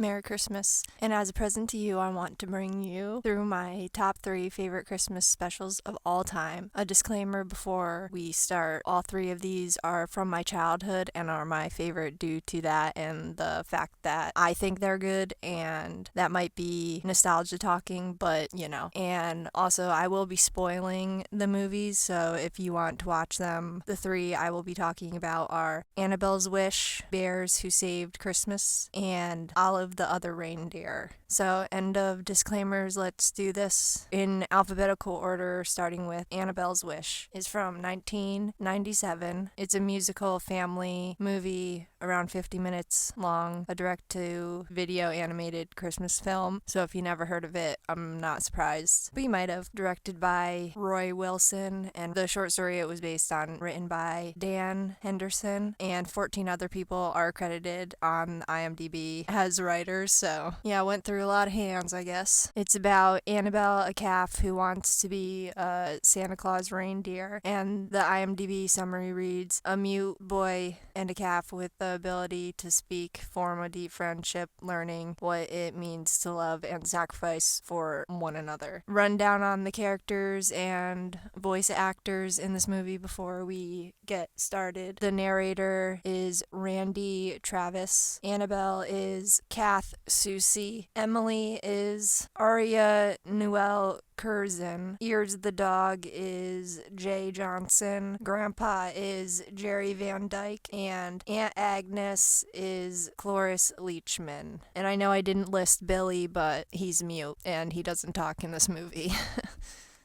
Merry Christmas. And as a present to you, I want to bring you through my top 3 favorite Christmas specials of all time. A disclaimer before we start, all 3 of these are from my childhood and are my favorite due to that and the fact that I think they're good, and that might be nostalgia talking, but you know. And also, I will be spoiling the movies, so if you want to watch them, the 3 I will be talking about are Annabelle's Wish, Bears Who Saved Christmas, and Olive the Other Reindeer. So, end of disclaimers, let's do this in alphabetical order, starting with Annabelle's Wish. It's from 1997. It's a musical family movie around 50 minutes long, a direct-to-video animated Christmas film. So if you never heard of it, I'm not surprised, but you might have. Directed by Roy Wilson, and the short story it was based on, written by Dan Henderson, and 14 other people are credited on IMDb as writers. So yeah, went through a lot of hands, I guess. It's about Annabelle, a calf who wants to be a Santa Claus reindeer, and the IMDb summary reads, a mute boy and a calf with the ability to speak form a deep friendship, learning what it means to love and sacrifice for one another. Rundown on the characters and voice actors in this movie before we get started. The narrator is Randy Travis. Annabelle is Kath Soucie. Emily is Aria Newell Curzon. Ears the dog is Jay Johnson. Grandpa is Jerry Van Dyke. And Aunt Agnes is Cloris Leachman. And I know I didn't list Billy, but he's mute and he doesn't talk in this movie.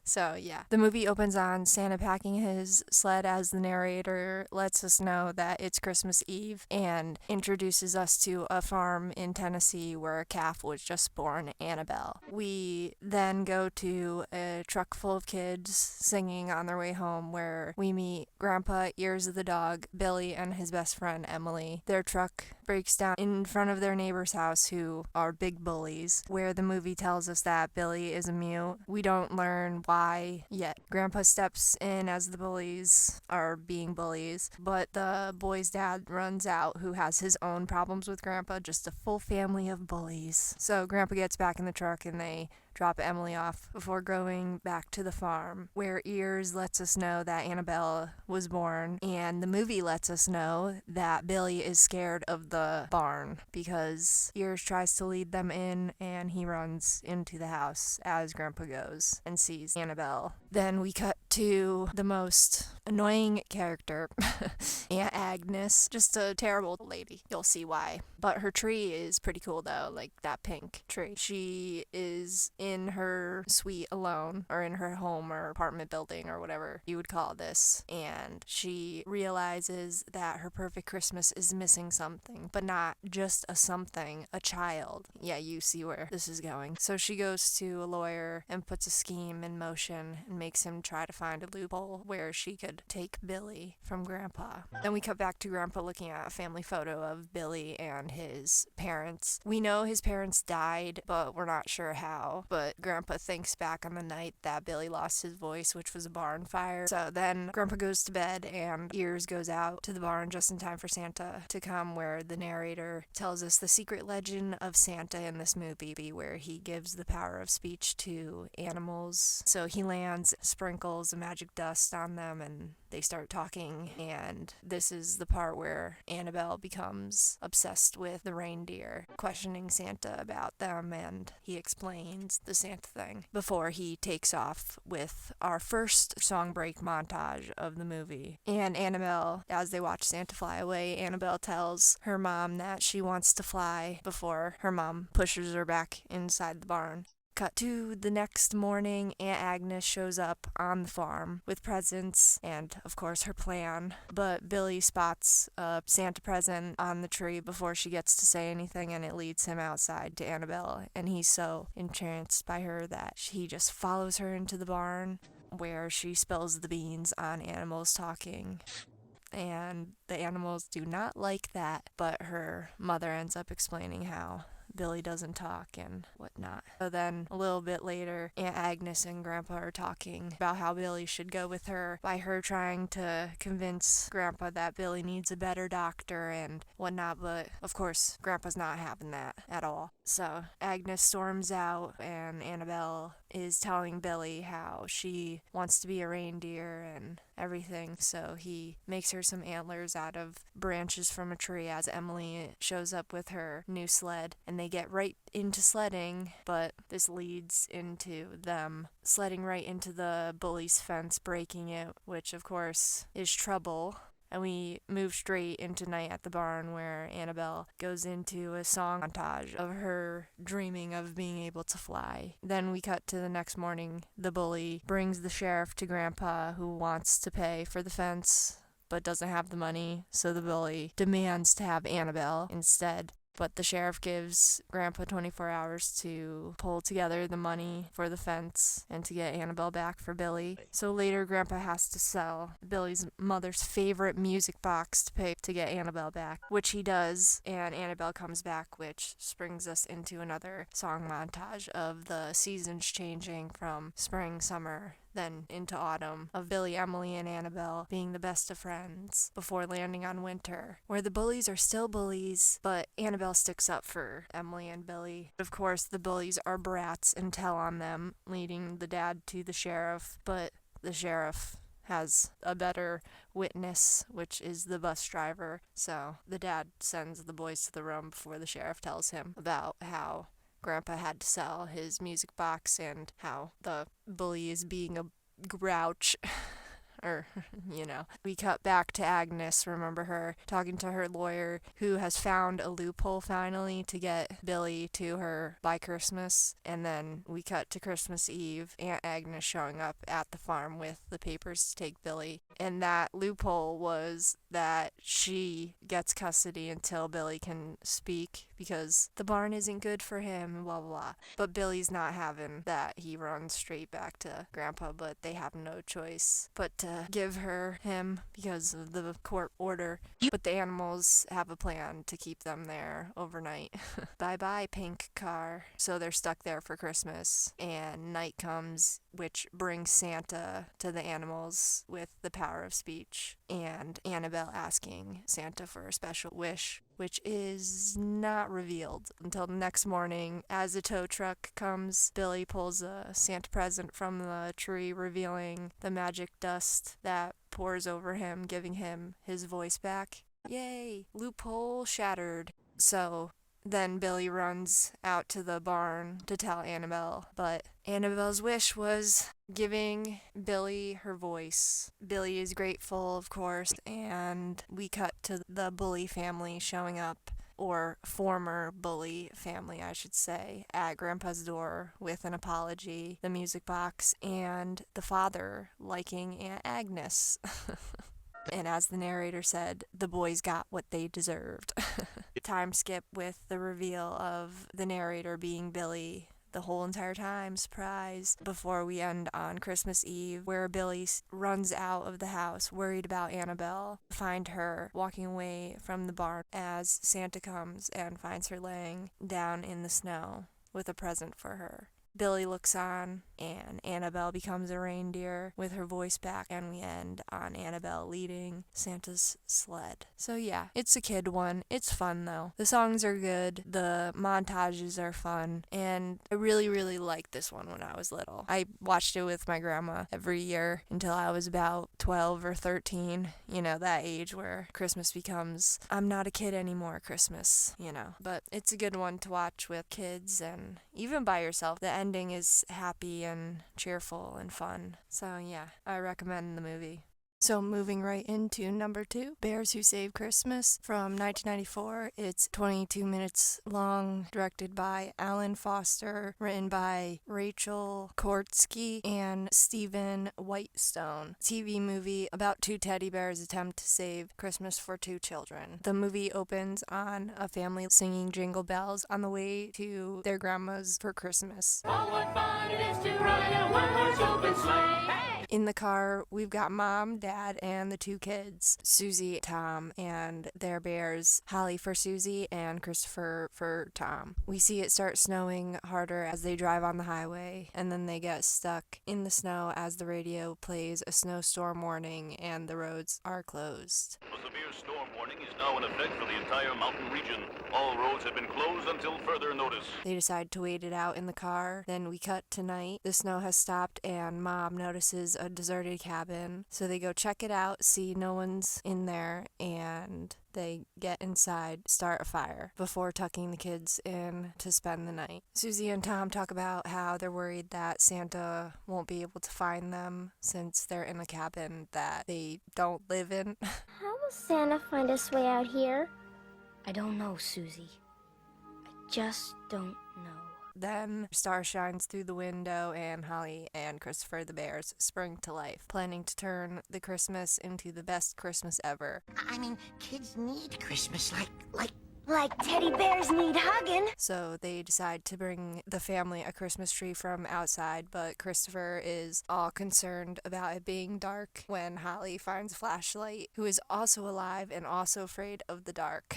So, yeah. The movie opens on Santa packing his sled as the narrator lets us know that it's Christmas Eve and introduces us to a farm in Tennessee where a calf was just born, Annabelle. We then go to a truck full of kids singing on their way home where we meet Grandpa, Ears of the dog, Billy, and his best friend, Emily. Their truck breaks down in front of their neighbor's house, who are big bullies, where the movie tells us that Billy is a mute. We don't learn why yet. Grandpa steps in as the bullies are being bullies, but the boy's dad runs out, who has his own problems with Grandpa, just a full family of bullies. So Grandpa gets back in the truck and they drop Emily off before going back to the farm, where Ears lets us know that Annabelle was born, and the movie lets us know that Billy is scared of the barn because Ears tries to lead them in and he runs into the house as Grandpa goes and sees Annabelle. Then we cut to the most annoying character, Aunt Agnes, just a terrible lady. You'll see why. But her tree is pretty cool though, like that pink tree. She is in her suite alone, or in her home or apartment building or whatever you would call this, and she realizes that her perfect Christmas is missing something, but not just a something, a child. Yeah, you see where this is going. So she goes to a lawyer and puts a scheme in motion and makes him try to find a loophole where she could take Billy from Grandpa. Then we cut back to Grandpa looking at a family photo of Billy and his parents. We know his parents died, but we're not sure how. But Grandpa thinks back on the night that Billy lost his voice, which was a barn fire. So then Grandpa goes to bed and Ears goes out to the barn just in time for Santa to come, where the narrator tells us the secret legend of Santa in this movie, where he gives the power of speech to animals. So he lands, sprinkles a magic dust on them, and they start talking, and this is the part where Annabelle becomes obsessed with the reindeer, questioning Santa about them, and he explains the Santa thing before he takes off with our first song break montage of the movie. And Annabelle, as they watch Santa fly away, Annabelle tells her mom that she wants to fly before her mom pushes her back inside the barn. Cut to the next morning, Aunt Agnes shows up on the farm with presents and, of course, her plan. But Billy spots a Santa present on the tree before she gets to say anything, and it leads him outside to Annabelle. And he's so entranced by her that he just follows her into the barn, where she spills the beans on animals talking. And the animals do not like that, but her mother ends up explaining how Billy doesn't talk and whatnot. So then a little bit later, Aunt Agnes and Grandpa are talking about how Billy should go with her by her trying to convince Grandpa that Billy needs a better doctor and whatnot, but of course, Grandpa's not having that at all. So Agnes storms out and Annabelle is telling Billy how she wants to be a reindeer and everything, so he makes her some antlers out of branches from a tree as Emily shows up with her new sled, and they get right into sledding, but this leads into them sledding right into the bully's fence, breaking it, which of course is trouble. And we move straight into night at the barn where Annabelle goes into a song montage of her dreaming of being able to fly. Then we cut to the next morning. The bully brings the sheriff to Grandpa, who wants to pay for the fence but doesn't have the money, so the bully demands to have Annabelle instead. But the sheriff gives Grandpa 24 hours to pull together the money for the fence and to get Annabelle back for Billy. So later, Grandpa has to sell Billy's mother's favorite music box to pay to get Annabelle back, which he does, and Annabelle comes back, which brings us into another song montage of the seasons changing from spring, summer, then into autumn, of Billy, Emily, and Annabelle being the best of friends before landing on winter, where the bullies are still bullies, but Annabelle sticks up for Emily and Billy. Of course, the bullies are brats and tell on them, leading the dad to the sheriff, but the sheriff has a better witness, which is the bus driver, so the dad sends the boys to the room before the sheriff tells him about how Grandpa had to sell his music box and how the bully is being a grouch. Or, we cut back to Agnes, remember her, talking to her lawyer, who has found a loophole finally to get Billy to her by Christmas. And then we cut to Christmas Eve, Aunt Agnes showing up at the farm with the papers to take Billy. And that loophole was that she gets custody until Billy can speak, because the barn isn't good for him, and blah, blah, blah. But Billy's not having that. He runs straight back to Grandpa, but they have no choice but to give him because of the court order. But the animals have a plan to keep them there overnight. Bye-bye, pink car. So they're stuck there for Christmas, and night comes, which brings Santa to the animals with the power of speech, and Annabelle asking Santa for a special wish, which is not revealed until the next morning. As the tow truck comes, Billy pulls a Santa present from the tree, revealing the magic dust that pours over him, giving him his voice back. Yay! Loophole shattered. So then Billy runs out to the barn to tell Annabelle, but Annabelle's wish was giving Billy her voice. Billy is grateful, of course, and we cut to the bully family showing up, or former bully family, I should say, at Grandpa's door with an apology, the music box, and the father liking Aunt Agnes. And as the narrator said, the boys got what they deserved. Time skip with the reveal of the narrator being Billy the whole entire time, surprise, before we end on Christmas Eve, where Billy runs out of the house, worried about Annabelle, find her walking away from the barn as Santa comes and finds her laying down in the snow with a present for her. Billy looks on, and Annabelle becomes a reindeer with her voice back, and we end on Annabelle leading Santa's sled. So yeah, it's a kid one. It's fun though. The songs are good, the montages are fun, and I really, really liked this one when I was little. I watched it with my grandma every year until I was about 12 or 13, that age where Christmas becomes, I'm not a kid anymore Christmas, But it's a good one to watch with kids and even by yourself. The ending is happy and cheerful and fun. So yeah, I recommend the movie. So moving right into number 2, Bears Who Saved Christmas from 1994. It's 22 minutes long, directed by Alan Foster, written by Rachel Kortsky and Stephen Whitestone. TV movie about 2 teddy bears attempt to save Christmas for 2 children. The movie opens on a family singing Jingle Bells on the way to their grandma's for Christmas. Oh, what fun it is to ride a one-horse open sleigh! Hey! In the car, we've got Mom, Dad, and the two kids, Susie, Tom, and their bears, Holly for Susie and Christopher for Tom. We see it start snowing harder as they drive on the highway, and then they get stuck in the snow as the radio plays a snowstorm warning and the roads are closed. A severe storm warning is now in effect for the entire mountain region. All roads have been closed until further notice. They decide to wait it out in the car. Then we cut to night. The snow has stopped and Mom notices a deserted cabin. So they go check it out, see no one's in there, and they get inside, start a fire before tucking the kids in to spend the night. Susie and Tom talk about how they're worried that Santa won't be able to find them since they're in a cabin that they don't live in. How will Santa find his way out here? I don't know, Susie. I just don't know. Then star shines through the window and Holly and Christopher the bears spring to life, planning to turn the Christmas into the best Christmas ever. I mean, kids need Christmas like Like teddy bears need hugging. So they decide to bring the family a Christmas tree from outside, but Christopher is all concerned about it being dark when Holly finds a flashlight, who is also alive and also afraid of the dark.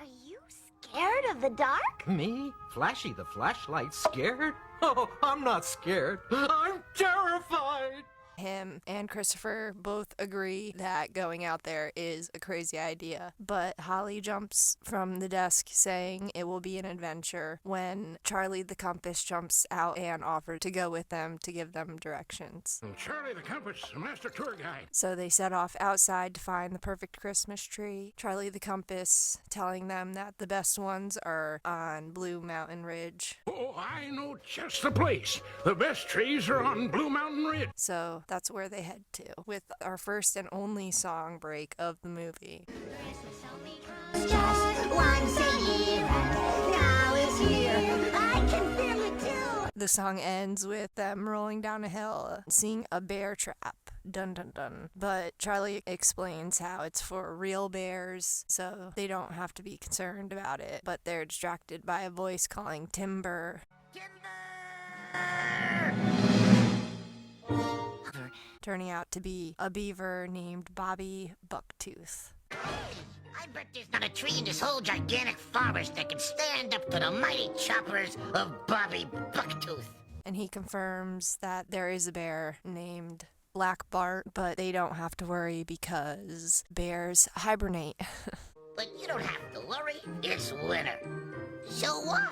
Are you scared of the dark? Me? Flashy the flashlight? Scared? Oh, I'm not scared. I'm terrified. Him and Christopher both agree that going out there is a crazy idea, but Holly jumps from the desk saying it will be an adventure when Charlie the Compass jumps out and offers to go with them to give them directions. Charlie the Compass, the master tour guide. So they set off outside to find the perfect Christmas tree. Charlie the Compass telling them that the best ones are on Blue Mountain Ridge. Oh, I know just the place. The best trees are on Blue Mountain Ridge. So that's where they head to, with our first and only song break of the movie. Just once a year, and now it's here. I can feel it too. The song ends with them rolling down a hill, seeing a bear trap. Dun dun dun. But Charlie explains how it's for real bears, so they don't have to be concerned about it, but they're distracted by a voice calling Timber. Turning out to be a beaver named Bobby Bucktooth. I bet there's not a tree in this whole gigantic forest that can stand up to the mighty choppers of Bobby Bucktooth. And he confirms that there is a bear named Black Bart, but they don't have to worry because bears hibernate. But you don't have to worry, it's winter. So what?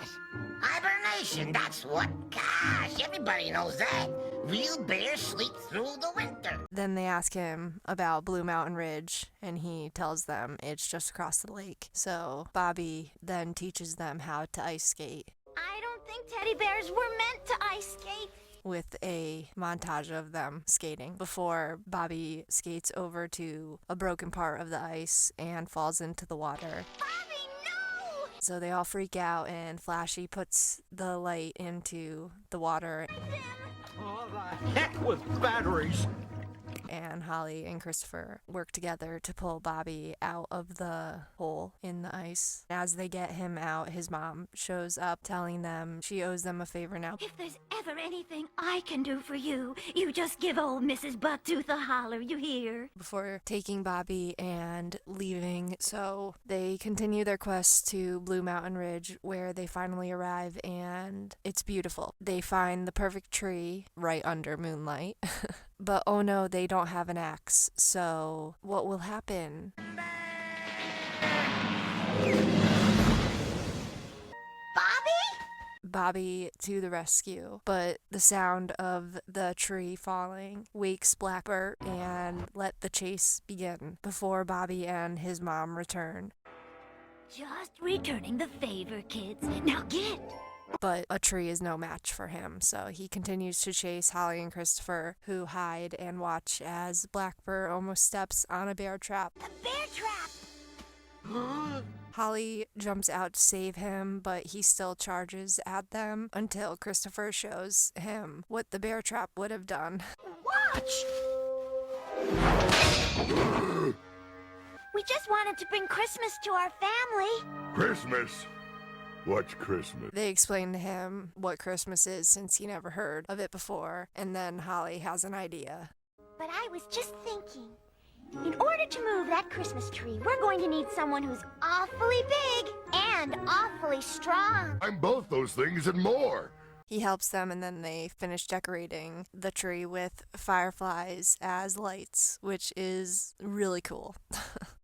Hibernation, that's what. Gosh, everybody knows that. Real bears sleep through the winter. Then they ask him about Blue Mountain Ridge, and he tells them it's just across the lake. So Bobby then teaches them how to ice skate I don't think teddy bears were meant to ice skate. with a montage of them skating before Bobby skates over to a broken part of the ice and falls into the water. Bobby, no! So they all freak out, and Flashy puts the light into the water, Oh, the heck with batteries. and Holly and Christopher work together to pull Bobby out of the hole in the ice. As they get him out, his mom shows up telling them she owes them a favor now. If there's ever anything I can do for you, you just give old Mrs. Bucktooth a holler, you hear? Before taking Bobby and leaving, so they continue their quest to Blue Mountain Ridge, where they finally arrive, and it's beautiful. They find the perfect tree right under moonlight. But oh no, they don't have an axe, so what will happen? Bobby to the rescue, but the sound of the tree falling wakes Blackbird and let the chase begin before Bobby and his mom return. Just returning the favor, kids. Now get! But a tree is no match for him, so he continues to chase Holly and Christopher, who hide and watch as Blackbird almost steps on a bear trap. A bear trap! Holly jumps out to save him, but he still charges at them until Christopher shows him what the bear trap would have done. Watch! We just wanted to bring Christmas to our family. Christmas? What's Christmas? They explain to him what Christmas is since he never heard of it before, and then Holly has an idea. But I was just thinking, in order to move that Christmas tree, we're going to need someone who's awfully big and awfully strong. I'm both those things and more. He helps them, and then they finish decorating the tree with fireflies as lights, which is really cool.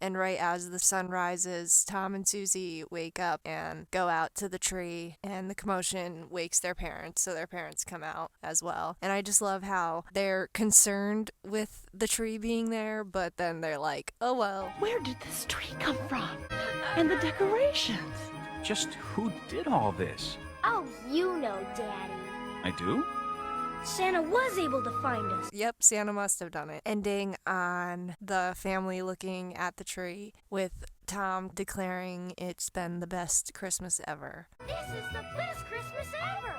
And right as the sun rises, Tom and Susie wake up and go out to the tree, and the commotion wakes their parents, so their parents come out as well. And I just love how they're concerned with the tree being there, but then they're like, oh well. Where did this tree come from? And the decorations? Just who did all this? Oh, you know, Daddy. I do? Santa was able to find us. Yep, Santa must have done it. Ending on the family looking at the tree with Tom declaring it's been the best Christmas ever. This is the best Christmas ever!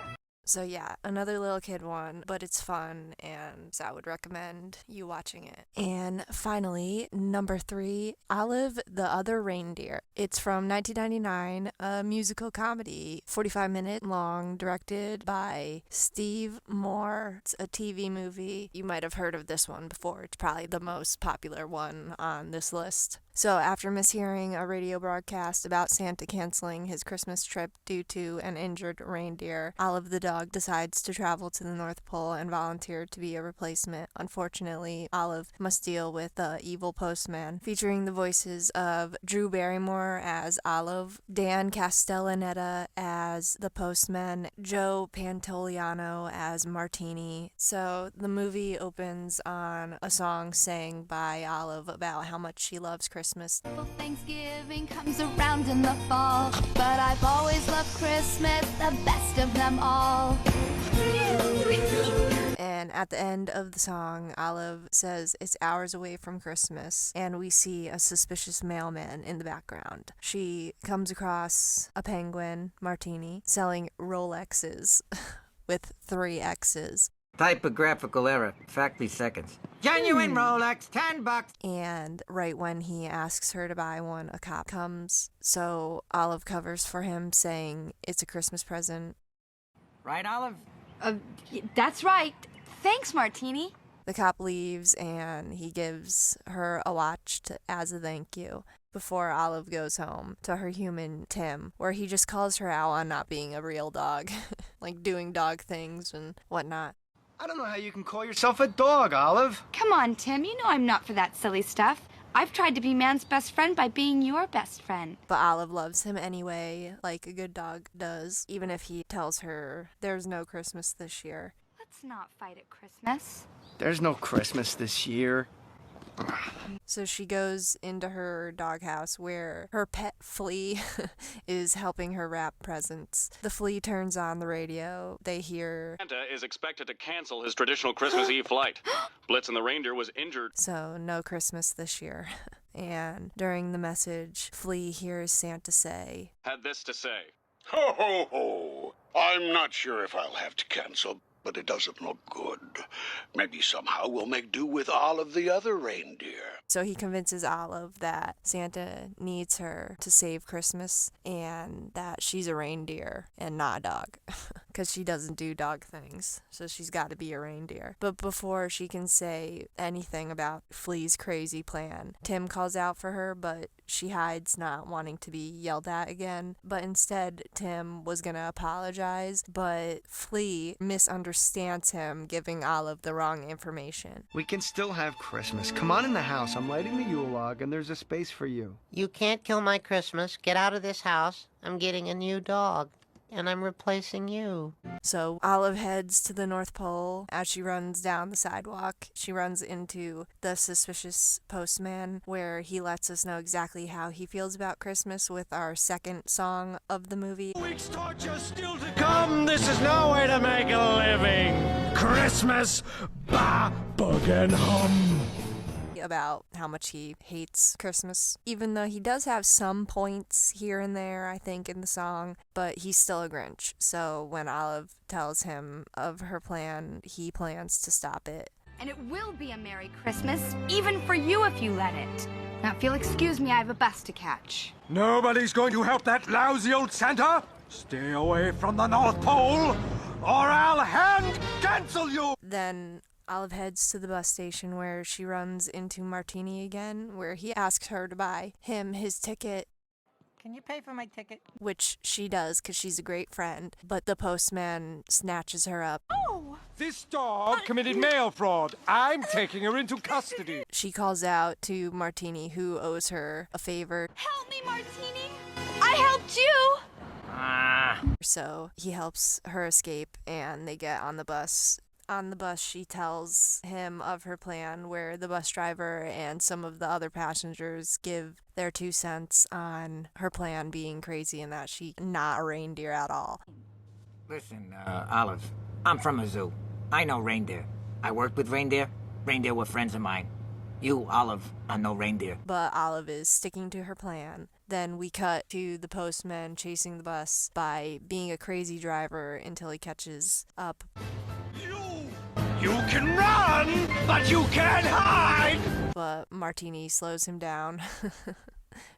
So yeah, another little kid one, but it's fun, and so I would recommend you watching it. And finally, number 3, Olive the Other Reindeer. It's from 1999, a musical comedy, 45-minute long, directed by Steve Moore. It's a TV movie. You might have heard of this one before. It's probably the most popular one on this list. So after mishearing a radio broadcast about Santa canceling his Christmas trip due to an injured reindeer, Olive the dog decides to travel to the North Pole and volunteer to be a replacement. Unfortunately, Olive must deal with the evil postman, featuring the voices of Drew Barrymore as Olive, Dan Castellaneta as the postman, Joe Pantoliano as Martini. So the movie opens on a song sang by Olive about how much she loves Christmas. Thanksgiving comes around in the fall, but I've always loved Christmas, the best of them all. And at the end of the song, Olive says it's hours away from Christmas, and we see a suspicious mailman in the background. She comes across a penguin, Martini, selling Rolexes with 3 X's. Typographical error. Factory seconds. Genuine Rolex, $10. And right when he asks her to buy one, a cop comes. So Olive covers for him, saying it's a Christmas present. Right, Olive? That's right. Thanks, Martini. The cop leaves, and he gives her a watch as a thank you before Olive goes home to her human Tim, where he just calls her out on not being a real dog, like doing dog things and whatnot. I don't know how you can call yourself a dog, Olive. Come on, Tim. You know I'm not for that silly stuff. I've tried to be man's best friend by being your best friend. But Olive loves him anyway, like a good dog does, even if he tells her there's no Christmas this year. Let's not fight at Christmas. There's no Christmas this year. So she goes into her doghouse where her pet flea is helping her wrap presents. The flea turns on the radio. They hear Santa is expected to cancel his traditional Christmas Eve flight. Blitzen the reindeer was injured. So no Christmas this year. And during the message, Flea hears Santa say, Had this to say. Ho, ho, ho. I'm not sure if I'll have to cancel, but it doesn't look good. Maybe somehow we'll make do with all of the other reindeer. So he convinces Olive that Santa needs her to save Christmas and that she's a reindeer and not a dog because she doesn't do dog things. So she's got to be a reindeer. But before she can say anything about Flea's crazy plan, Tim calls out for her, but she hides, not wanting to be yelled at again. But instead, Tim was going to apologize, but Flea misunderstands him, giving Olive the wrong information. We can still have Christmas. Come on in the house. I'm lighting the Yule log, and there's a space for you. You can't kill my Christmas. Get out of this house. I'm getting a new dog, and I'm replacing you. So Olive heads to the North Pole. As she runs down the sidewalk, she runs into the suspicious postman, where he lets us know exactly how he feels about Christmas with our second song of the movie. Weeks torture still to come. This is no way to make a living. Christmas, bah, bug and hum. About how much he hates Christmas, even though he does have some points here and there, I think, in the song, but he's still a Grinch. So when Olive tells him of her plan, he plans to stop it. And it will be a Merry Christmas, even for you if you let it. Now, if you'll excuse me, I have a bus to catch. Nobody's going to help that lousy old Santa. Stay away from the North Pole, or I'll hand cancel you! Then Olive heads to the bus station where she runs into Martini again, where he asks her to buy him his ticket. Can you pay for my ticket? Which she does because she's a great friend, but the postman snatches her up. Oh! This dog committed mail fraud. I'm taking her into custody. She calls out to Martini, who owes her a favor. Help me, Martini! I helped you! So he helps her escape and they get on the bus. On the bus, she tells him of her plan, where the bus driver and some of the other passengers give their 2 cents on her plan being crazy and that she's not a reindeer at all. Listen, Olive, I'm from a zoo. I know reindeer. I worked with reindeer. Reindeer were friends of mine. You, Olive, are no reindeer. But Olive is sticking to her plan. Then we cut to the postman chasing the bus by being a crazy driver until he catches up. You can run, but you can't hide! But Martini slows him down.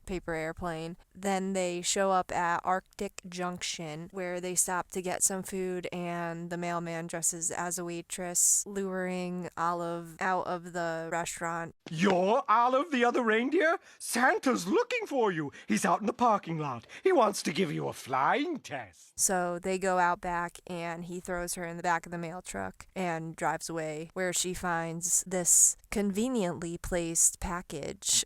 Paper airplane. Then they show up at Arctic Junction, where they stop to get some food, and the mailman dresses as a waitress, luring Olive out of the restaurant. You're Olive, the other reindeer? Santa's looking for you. He's out in the parking lot. He wants to give you a flying test. So they go out back, and he throws her in the back of the mail truck and drives away, where she finds this conveniently placed package.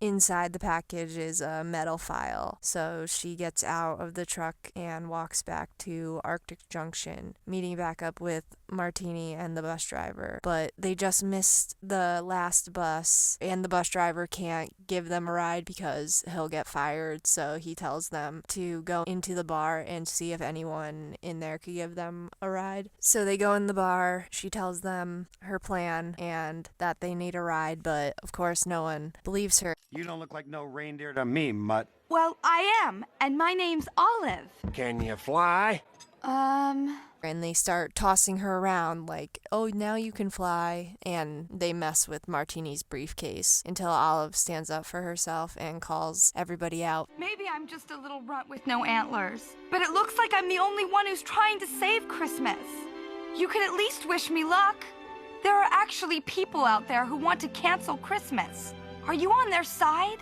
Inside the package is a metal file, so she gets out of the truck and walks back to Arctic Junction, meeting back up with Martini and the bus driver. But they just missed the last bus, and the bus driver can't give them a ride because he'll get fired, so he tells them to go into the bar and see if anyone in there could give them a ride. So they go in the bar, she tells them her plan and that they need a ride, but of course no one believes her. You don't look like no reindeer to me, mutt. Well, I am, and my name's Olive. Can you fly? And they start tossing her around like, oh, now you can fly. And they mess with Martini's briefcase until Olive stands up for herself and calls everybody out. Maybe I'm just a little runt with no antlers, but it looks like I'm the only one who's trying to save Christmas. You could at least wish me luck. There are actually people out there who want to cancel Christmas. Are you on their side?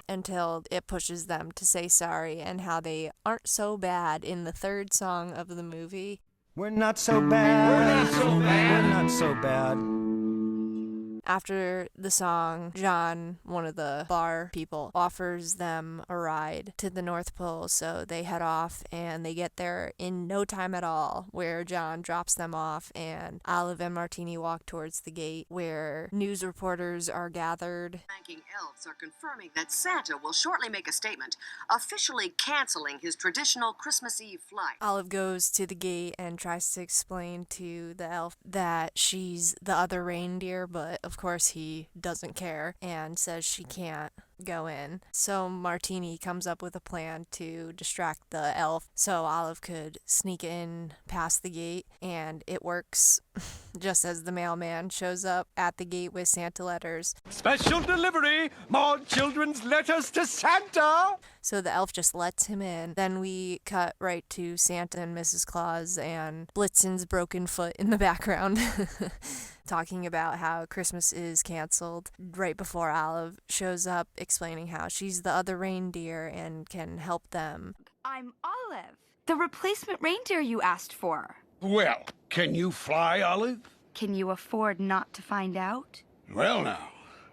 Until it pushes them to say sorry and how they aren't so bad in the third song of the movie. We're not so bad. We're not so bad. We're not so bad. After the song, John, one of the bar people, offers them a ride to the North Pole, so they head off and they get there in no time at all, where John drops them off and Olive and Martini walk towards the gate where news reporters are gathered. Ranking elves are confirming that Santa will shortly make a statement officially canceling his traditional Christmas Eve flight. Olive goes to the gate and tries to explain to the elf that she's the other reindeer, but of course he doesn't care and says she can't go in. So Martini comes up with a plan to distract the elf so Olive could sneak in past the gate, and it works. Just as the mailman shows up at the gate with Santa letters. Special delivery! More children's letters to Santa! So the elf just lets him in. Then we cut right to Santa and Mrs. Claus and Blitzen's broken foot in the background. Talking about how Christmas is canceled right before Olive shows up, explaining how she's the other reindeer and can help them. I'm Olive, the replacement reindeer you asked for. Well, can you fly, Olive? Can you afford not to find out? Well, now.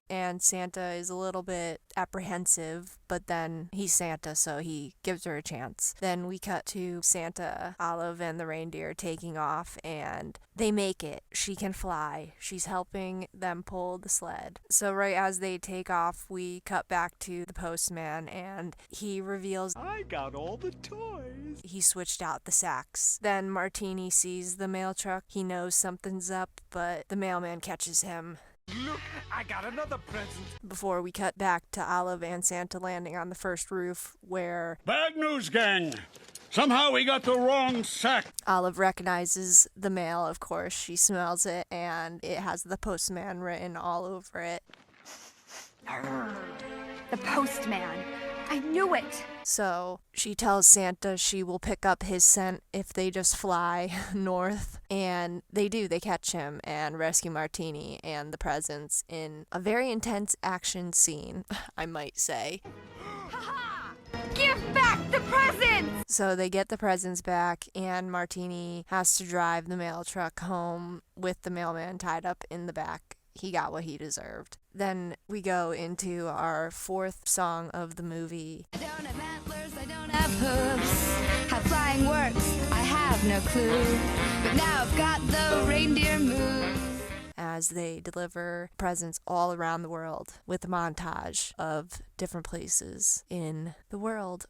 And Santa is a little bit apprehensive, but then he's Santa, so he gives her a chance. Then we cut to Santa, Olive, and the reindeer taking off, and they make it. She can fly. She's helping them pull the sled. So right as they take off, we cut back to the postman, and he reveals, I got all the toys. He switched out the sacks. Then Martini sees the mail truck. He knows something's up, but the mailman catches him. Look, I got another present. Before we cut back to Olive and Santa landing on the first roof where... Bad news, gang. Somehow we got the wrong sack. Olive recognizes the mail, of course. She smells it, and it has the postman written all over it. The postman. I knew it. So she tells Santa she will pick up his scent if they just fly north. And they do. They catch him and rescue Martini and the presents in a very intense action scene, I might say. Give back the presents! So they get the presents back, and Martini has to drive the mail truck home with the mailman tied up in the back. He got what he deserved. Then we go into our fourth song of the movie. I don't have antlers, I don't have hooves. How flying works, I have no clue. But now I've got the reindeer moves. As they deliver presents all around the world with a montage of different places in the world.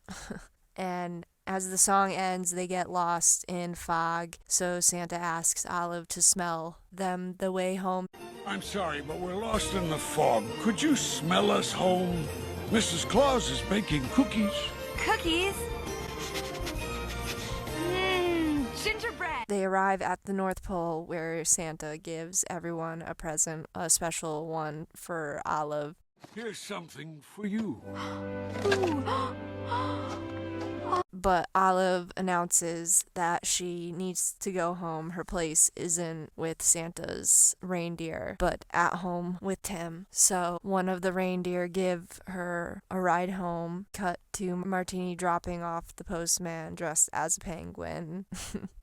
And as the song ends, they get lost in fog, so Santa asks Olive to smell them the way home. I'm sorry, but we're lost in the fog. Could you smell us home? Mrs. Claus is baking cookies. Cookies? Gingerbread. They arrive at the North Pole, where Santa gives everyone a present, a special one for Olive. Here's something for you. But Olive announces that she needs to go home. Her place isn't with Santa's reindeer, but at home with Tim. So one of the reindeer give her a ride home, cut to Martini dropping off the postman dressed as a penguin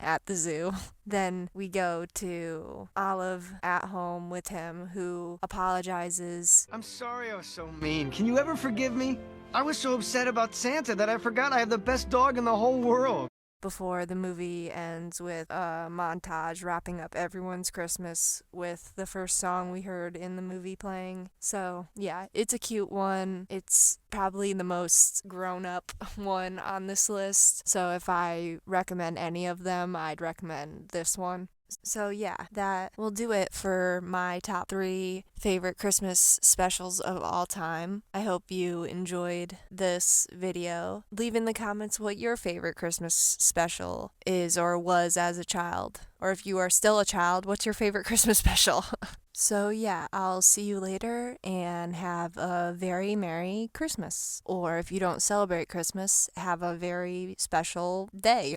at the zoo. Then we go to Olive at home with him, who apologizes. I'm sorry I was so mean. Can you ever forgive me? I was so upset about Santa that I forgot I have the best dog in the whole world. Before the movie ends with a montage wrapping up everyone's Christmas with the first song we heard in the movie playing. So yeah, it's a cute one. It's probably the most grown-up one on this list. So if I recommend any of them, I'd recommend this one. So yeah, that will do it for my top 3 favorite Christmas specials of all time. I hope you enjoyed this video. Leave in the comments what your favorite Christmas special is or was as a child. Or if you are still a child, what's your favorite Christmas special? So yeah, I'll see you later and have a very Merry Christmas. Or if you don't celebrate Christmas, have a very special day.